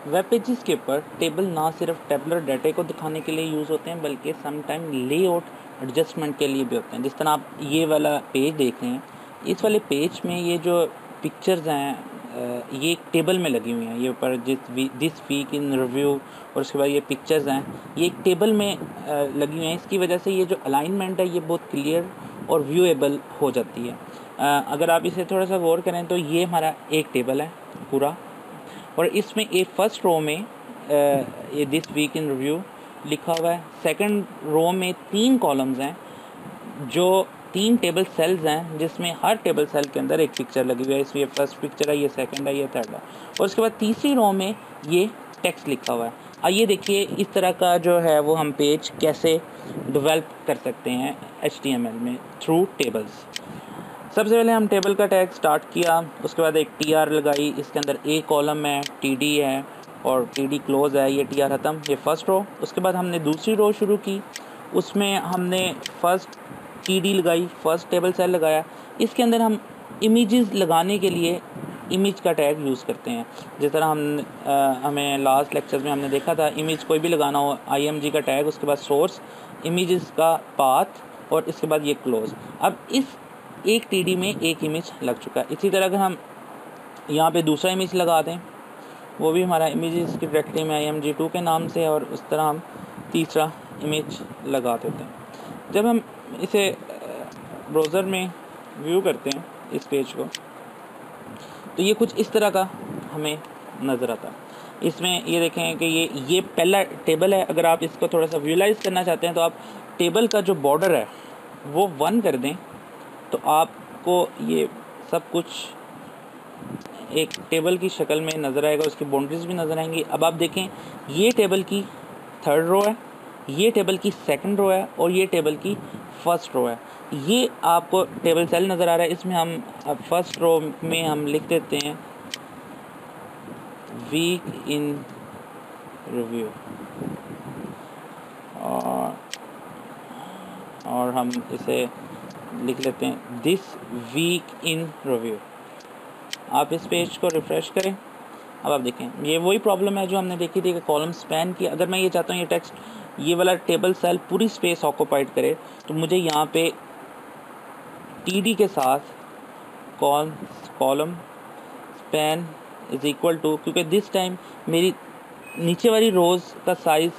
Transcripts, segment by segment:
Web pages के ऊपर table ना सिर्फ टेबलर डाटा को दिखाने के लिए यूज़ होते हैं बल्कि सम टाइम लेआउट एडजस्टमेंट के लिए भी होते हैं। जिस तरह आप ये वाला पेज देख रहे हैं, इस वाले पेज में ये जो पिक्चर्स हैं ये एक टेबल में लगी हुई हैं। ये ऊपर दिस वीक इन रिव्यू और उसके बाद ये पिक्चर्स हैं, ये एक टेबल में लगी हुई हैं। इसकी वजह से ये जो अलाइनमेंट है ये बहुत क्लियर और व्यूएबल हो जाती है। अगर आप इसे थोड़ा सा गौर करें तो ये हमारा एक टेबल है पूरा, और इसमें एक फर्स्ट रो में ये दिस वीक इन रिव्यू लिखा हुआ है। सेकंड रो में 3 कॉलम्स हैं जो 3 टेबल सेल्स हैं, जिसमें हर टेबल सेल के अंदर एक पिक्चर लगी हुई है। इसमें ये फर्स्ट पिक्चर है, ये सेकंड है, ये थर्ड है, और उसके बाद तीसरी रो में ये टेक्स्ट लिखा हुआ है। आइए देखिए इस तरह का जो है वो हम पेज कैसे डेवलप कर सकते हैं HTML में थ्रू टेबल्स। सबसे पहले हम टेबल का टैग स्टार्ट किया, उसके बाद एक TR लगाई। इसके अंदर एक कॉलम है, TD है और TD क्लोज है, ये TR ख़त्म, ये फर्स्ट रो। उसके बाद हमने दूसरी रो शुरू की, उसमें हमने फर्स्ट TD लगाई, फर्स्ट टेबल सेल लगाया। इसके अंदर हम इमेजेस लगाने के लिए इमेज का टैग यूज़ करते हैं। जिस तरह हमें लास्ट लेक्चर में हमने देखा था, इमेज कोई भी लगाना हो, IMG का टैग, उसके बाद सोर्स, इमेजेस का पाथ और इसके बाद ये क्लोज। अब इस एक TD में एक इमेज लग चुका है। इसी तरह अगर हम यहाँ पे दूसरा इमेज लगा दें, वो भी हमारा इमेजेस की डायरेक्टरी में IMG2 के नाम से, और उस तरह हम तीसरा इमेज लगा देते हैं। जब हम इसे ब्राउज़र में व्यू करते हैं इस पेज को, तो ये कुछ इस तरह का हमें नज़र आता है। इसमें ये देखें कि ये पहला टेबल है। अगर आप इसको थोड़ा सा विजुलाइज करना चाहते हैं तो आप टेबल का जो बॉर्डर है वो 1 कर दें, तो आपको ये सब कुछ एक टेबल की शक्ल में नज़र आएगा, उसकी बाउंड्रीज भी नज़र आएंगी। अब आप देखें, ये टेबल की थर्ड रो है, ये टेबल की सेकंड रो है और ये टेबल की फर्स्ट रो है। ये आपको टेबल सेल नज़र आ रहा है। इसमें हम अब फर्स्ट रो में हम लिख देते हैं वीक इन रिव्यू, और हम इसे लिख लेते हैं दिस वीक इन रिव्यू। आप इस पेज को रिफ़्रेश करें। अब आप देखें, ये वही प्रॉब्लम है जो हमने देखी थी कि कॉलम स्पैन की। अगर मैं ये चाहता हूँ ये टेक्स्ट, ये वाला टेबल सेल पूरी स्पेस ऑक्यूपाइड करे, तो मुझे यहाँ पे TD के साथ column span is equal to, क्योंकि दिस टाइम मेरी नीचे वाली रोज़ का साइज़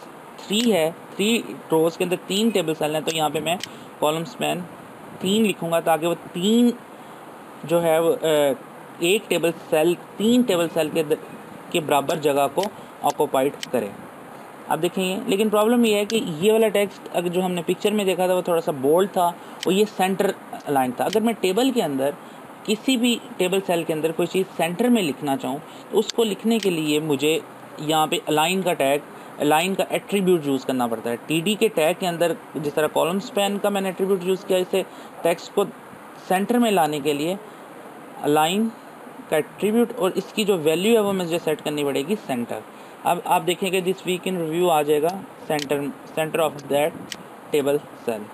3 है, 3 रोज़ के अंदर 3 टेबल सेल हैं, तो यहाँ पे मैं कॉलम स्पैन 3 लिखूँगा ताकि वो 3 जो है वो एक टेबल सेल 3 टेबल सेल के बराबर जगह को ऑक्यूपाइड करे। अब देखेंगे, लेकिन प्रॉब्लम ये है कि ये वाला टेक्स्ट अगर जो हमने पिक्चर में देखा था वो थोड़ा सा बोल्ड था और ये सेंटर अलाइन था। अगर मैं टेबल के अंदर किसी भी टेबल सेल के अंदर कोई चीज़ सेंटर में लिखना चाहूँ तो उसको लिखने के लिए मुझे यहाँ पे अलाइन का टैग, अलाइन का एट्रीब्यूट यूज़ करना पड़ता है। TD के टैग के अंदर जिस तरह कॉलम स्पैन का मैंने एट्रीब्यूट यूज़ किया, इसे टेक्स्ट को सेंटर में लाने के लिए अलाइन का एट्रीब्यूट, और इसकी जो वैल्यू है वो मुझे सेट करनी पड़ेगी सेंटर। अब आप देखेंगे दिस वीक इन रिव्यू आ जाएगा centre of that table cell.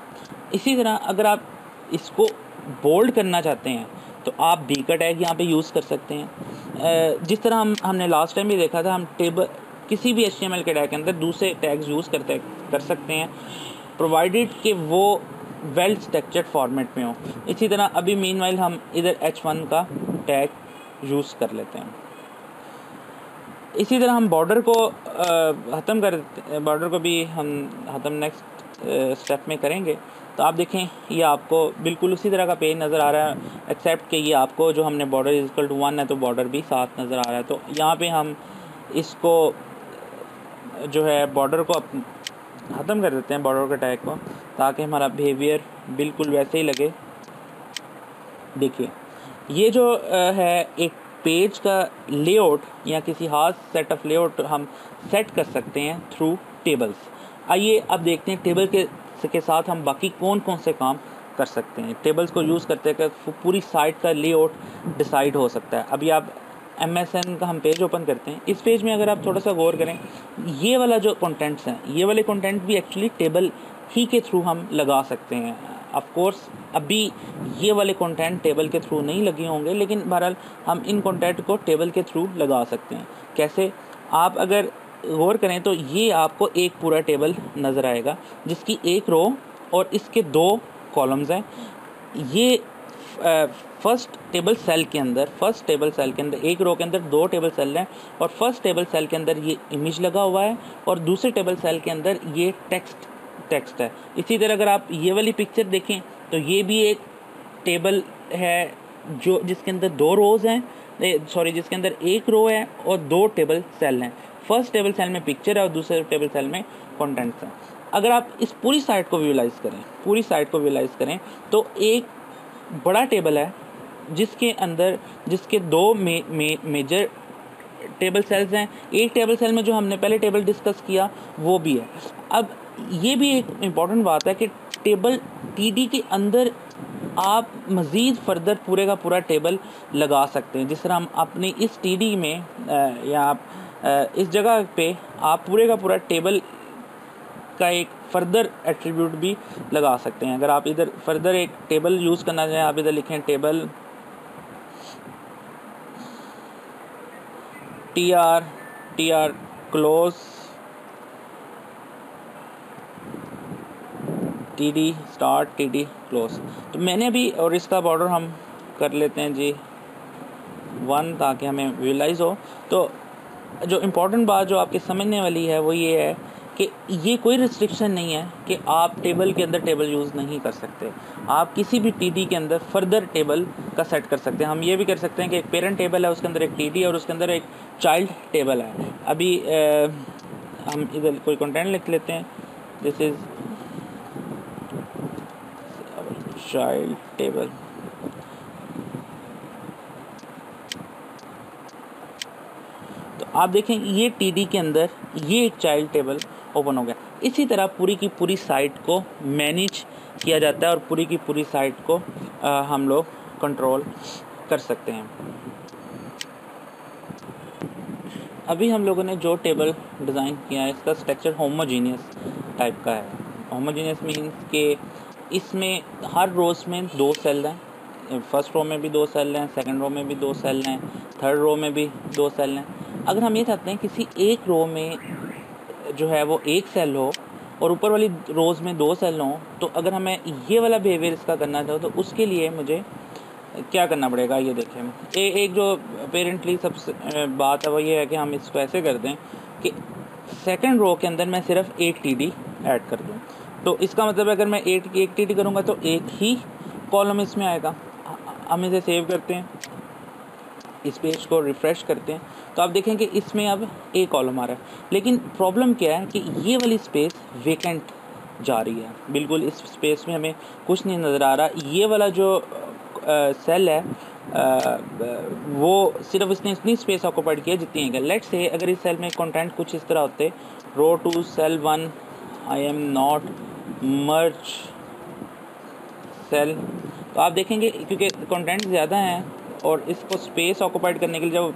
इसी तरह अगर आप इसको बोल्ड करना चाहते हैं तो आप B का टैग यहाँ पे यूज़ कर सकते हैं। जिस तरह हमने लास्ट टाइम भी देखा था, हम टेबल किसी भी HTML के टैग के अंदर दूसरे टैग्स यूज़ कर सकते हैं, प्रोवाइडेड कि वो वेल स्ट्रक्चर्ड फॉर्मेट में हो। इसी तरह अभी मीनवाइल हम इधर H1 का टैग यूज़ कर लेते हैं। इसी तरह हम बॉर्डर को ख़त्म कर, बॉर्डर को भी हम ख़त्म नेक्स्ट स्टेप में करेंगे। तो आप देखें, ये आपको बिल्कुल उसी तरह का पेज नज़र आ रहा है, एक्सेप्ट कि ये आपको जो हमने बॉर्डर इज इक्वल टू 1 है तो बॉर्डर भी साथ नज़र आ रहा है। तो यहाँ पे हम इसको जो है बॉर्डर को ख़त्म कर देते हैं, बॉर्डर के टैग को, ताकि हमारा बिहेवियर बिल्कुल वैसे ही लगे। देखिए, ये जो है एक पेज का लेआउट या किसी खास सेट ऑफ लेआउट हम सेट कर सकते हैं थ्रू टेबल्स। आइए अब देखते हैं टेबल के साथ हम बाकी कौन कौन से काम कर सकते हैं। टेबल्स को यूज़ करते हैं कि पूरी साइट का लेआउट डिसाइड हो सकता है। अभी आप MSN का हम पेज ओपन करते हैं। इस पेज में अगर आप थोड़ा सा गौर करें, ये वाला जो कंटेंट्स हैं, ये वाले कंटेंट भी एक्चुअली टेबल ही के थ्रू हम लगा सकते हैं। ऑफ कोर्स अभी ये वाले कंटेंट टेबल के थ्रू नहीं लगे होंगे, लेकिन बहरहाल हम इन कंटेंट को टेबल के थ्रू लगा सकते हैं। कैसे? आप अगर गौर करें तो ये आपको एक पूरा टेबल नज़र आएगा जिसकी एक रो और इसके 2 कॉलम्स हैं। ये फर्स्ट टेबल सेल के अंदर एक रो के अंदर 2 टेबल सेल हैं और फर्स्ट टेबल सेल के अंदर ये इमेज लगा हुआ है और दूसरे टेबल सेल के अंदर ये टेक्स्ट है। इसी तरह अगर आप ये वाली पिक्चर देखें तो ये भी एक टेबल है जो जिसके अंदर 2 रोज़ हैं, जिसके अंदर एक रो है और 2 टेबल सेल हैं। फर्स्ट टेबल सेल में पिक्चर है और दूसरे टेबल सेल में कंटेंट्स हैं। अगर आप इस पूरी साइट को विजुलाइज करें तो एक बड़ा टेबल है जिसके 2 मेजर टेबल सेल्स हैं। एक टेबल सेल में जो हमने पहले टेबल डिस्कस किया वो भी है। अब ये भी एक इम्पॉर्टेंट बात है कि टेबल टीडी के अंदर आप मज़ीद फर्दर पूरे का पूरा टेबल लगा सकते हैं। जिस तरह हम अपनी इस टीडी में या आप इस जगह पे आप पूरे का पूरा टेबल का एक फर्दर एट्रीब्यूट भी लगा सकते हैं। अगर आप इधर फर्दर एक टेबल यूज़ करना चाहें, आप इधर लिखें table TR close TD start TD close. तो मैंने भी, और इसका बॉर्डर हम कर लेते हैं जी 1 ताकि हमें विजुलाइज हो। तो जो इम्पोर्टेंट बात जो आपके समझने वाली है वो ये है कि ये कोई रिस्ट्रिक्शन नहीं है कि आप टेबल के अंदर टेबल यूज़ नहीं कर सकते। आप किसी भी टीडी के अंदर फर्दर टेबल का सेट कर सकते हैं। हम ये भी कर सकते हैं कि एक पेरेंट टेबल है, उसके अंदर एक टीडी और उसके अंदर एक चाइल्ड टेबल है। अभी हम इधर कोई कंटेंट लिख लेते हैं, दिस इज़ चाइल्ड टेबल। तो आप देखें ये टीडी के अंदर ये एक चाइल्ड टेबल ओपन हो गया। इसी तरह पूरी की पूरी साइट को मैनेज किया जाता है और पूरी की पूरी साइट को हम लोग कंट्रोल कर सकते हैं। अभी हम लोगों ने जो टेबल डिज़ाइन किया है इसका स्ट्रक्चर होमोजीनियस टाइप का है। होमोजीनियस मीन्स कि इसमें हर रोज़ में 2 सेल हैं। फर्स्ट रो में भी 2 सेल हैं, सेकंड रो में भी 2 सेल हैं, थर्ड रो में भी 2 सेल हैं। अगर हम ये चाहते हैं किसी एक रो में जो है वो 1 सेल हो और ऊपर वाली रोज़ में 2 सेल हों, तो अगर हमें ये वाला बिहेवियर इसका करना चाहो तो उसके लिए मुझे क्या करना पड़ेगा, ये देखें। एक जो पेरेंटली सबसे बात है वो ये है कि हम इसको ऐसे कर दें कि सेकंड रो के अंदर मैं सिर्फ एक टीडी ऐड कर दूं। तो इसका मतलब अगर मैं एक टीडी करूंगा तो एक ही कॉलम इसमें आएगा। हम इसे सेव करते हैं, इस पेज को रिफ़्रेश करते हैं तो आप देखें कि इसमें अब एक कॉलम आ रहा है। लेकिन प्रॉब्लम क्या है कि ये वाली स्पेस वेकेंट जा रही है, बिल्कुल इस स्पेस में हमें कुछ नहीं नज़र आ रहा। ये वाला जो सेल है वो सिर्फ इसने इतनी स्पेस ऑक्यूपाइड किया जितनी है। लेट्स से अगर इस सेल में कंटेंट कुछ इस तरह होते, row 2 cell 1 I am not merge cell, तो आप देखेंगे क्योंकि कंटेंट ज़्यादा हैं और इसको स्पेस ऑक्यूपाइड करने के लिए जब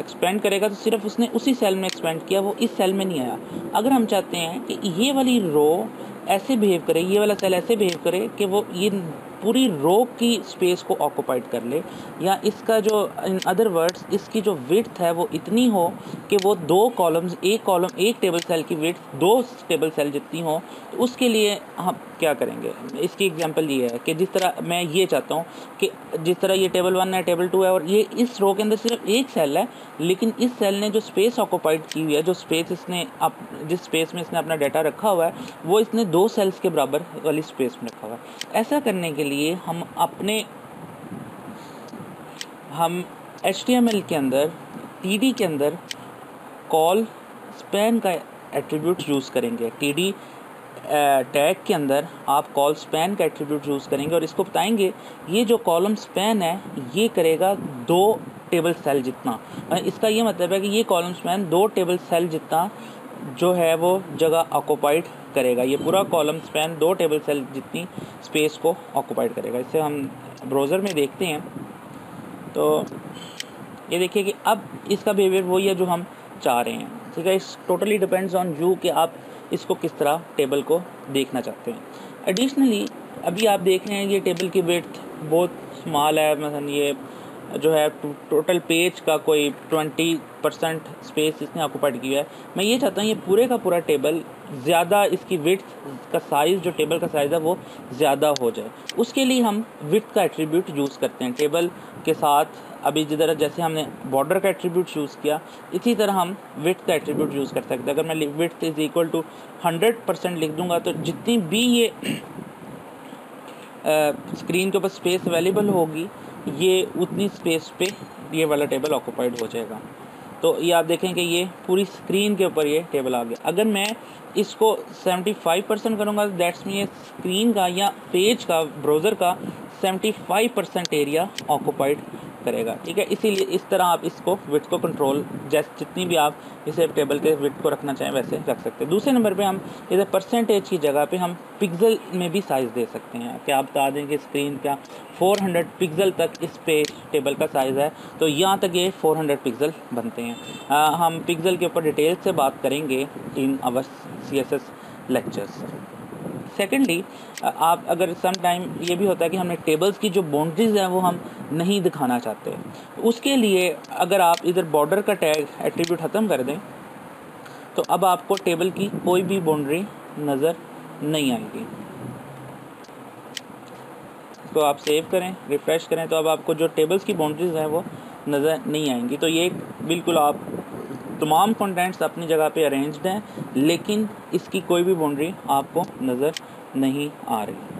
एक्सपेंड करेगा तो सिर्फ उसने उसी सेल में एक्सपेंड किया, वो इस सेल में नहीं आया। अगर हम चाहते हैं कि ये वाली रो ऐसे बिहेव करे, ये वाला सेल ऐसे बिहेव करे कि वो ये पूरी रो की स्पेस को ऑक्यूपाइड कर ले, या इसका जो इन अदर वर्ड्स इसकी जो विड्थ है वो इतनी हो कि वो 2 कॉलम्स, एक टेबल सेल की विड्थ 2 टेबल सेल जितनी हो, तो उसके लिए हम क्या करेंगे। इसकी एग्जांपल ये है कि जिस तरह मैं ये चाहता हूँ कि जिस तरह ये टेबल 1 है, टेबल 2 है और ये इस रो के अंदर सिर्फ एक सेल है, लेकिन इस सेल ने जो स्पेस ऑक्यूपाइड की हुई है, जो स्पेस इसने जिस स्पेस में इसने अपना डाटा रखा हुआ है वो इसने 2 सेल्स के बराबर वाली स्पेस में रखा हुआ है। ऐसा करने के लिए हम HTML के अंदर TD के अंदर कॉल स्पैन का एट्रीब्यूट यूज़ करेंगे। TD टैग के अंदर आप कॉल स्पैन का एट्रीब्यूट यूज़ करेंगे और इसको बताएंगे ये जो कॉलम स्पैन है ये करेगा 2 टेबल सेल जितना। इसका ये मतलब है कि ये कॉलम स्पैन 2 टेबल सेल जितना जो है वो जगह ऑक्यूपाइड करेगा। ये पूरा कॉलम स्पैन 2 टेबल सेल जितनी स्पेस को ऑक्यूपाइड करेगा। इसे हम ब्राउज़र में देखते हैं तो ये देखिए कि अब इसका बिहेवियर वही है जो हम चाह रहे हैं। ठीक है, इस टोटली डिपेंड्स ऑन यू कि आप इसको किस तरह टेबल को देखना चाहते हैं। एडिशनली अभी आप देख रहे हैं ये टेबल की विड्थ बहुत स्मॉल है, मतलब ये जो है टोटल पेज का कोई 20% स्पेस इसने ऑक्यूपाइड किया है। मैं ये चाहता हूँ ये पूरे का पूरा टेबल ज़्यादा, इसकी विड्थ का साइज़, जो टेबल का साइज़ है वो ज़्यादा हो जाए। उसके लिए हम विड्थ का एट्रीब्यूट यूज़ करते हैं टेबल के साथ। अभी जिधर जैसे हमने बॉर्डर का एट्रीब्यूट यूज़ किया, इसी तरह हम विड्थ का एट्रीब्यूट यूज़ कर सकते हैं। अगर मैं विड्थ इज़ इक्वल टू 100% लिख दूंगा तो जितनी भी ये स्क्रीन के ऊपर स्पेस अवेलेबल होगी, ये उतनी स्पेस पे ये वाला टेबल ऑक्यूपाइड हो जाएगा। तो ये आप देखें कि ये पूरी स्क्रीन के ऊपर ये टेबल आ गया। अगर मैं इसको 75% करूँगा तो दैट्स मीन ये स्क्रीन का या पेज का, ब्राउज़र का 75% एरिया ऑक्यूपाइड करेगा। ठीक है, इसीलिए इस तरह आप इसको विड्थ को कंट्रोल, जैसे जितनी भी आप इसे टेबल के विड्थ को रखना चाहें वैसे रख सकते हैं। दूसरे नंबर पे हम इधर परसेंटेज की जगह पे हम पिक्सल में भी साइज़ दे सकते हैं कि आप बता दें कि स्क्रीन का 400 पिक्सल तक इस पे टेबल का साइज़ है, तो यहाँ तक ये 400 पिक्सल बनते हैं। हम पिक्सल के ऊपर डिटेल से बात करेंगे in our CSS lectures. Secondly, आप अगर सम टाइम ये भी होता है कि हमें टेबल्स की जो बाउंड्रीज़ हैं वो हम नहीं दिखाना चाहते, उसके लिए अगर आप इधर बॉर्डर का टैग एट्रीब्यूट ख़त्म कर दें तो अब आपको टेबल की कोई भी बाउंड्री नज़र नहीं आएगी। तो आप सेव करें, रिफ़्रेश करें, तो अब आपको जो टेबल्स की बाउंड्रीज़ हैं वो नज़र नहीं आएंगी। तो ये बिल्कुल आप तमाम कंटेंट्स अपनी जगह पे अरेंज्ड हैं, लेकिन इसकी कोई भी बाउंड्री आपको नज़र नहीं आ रही।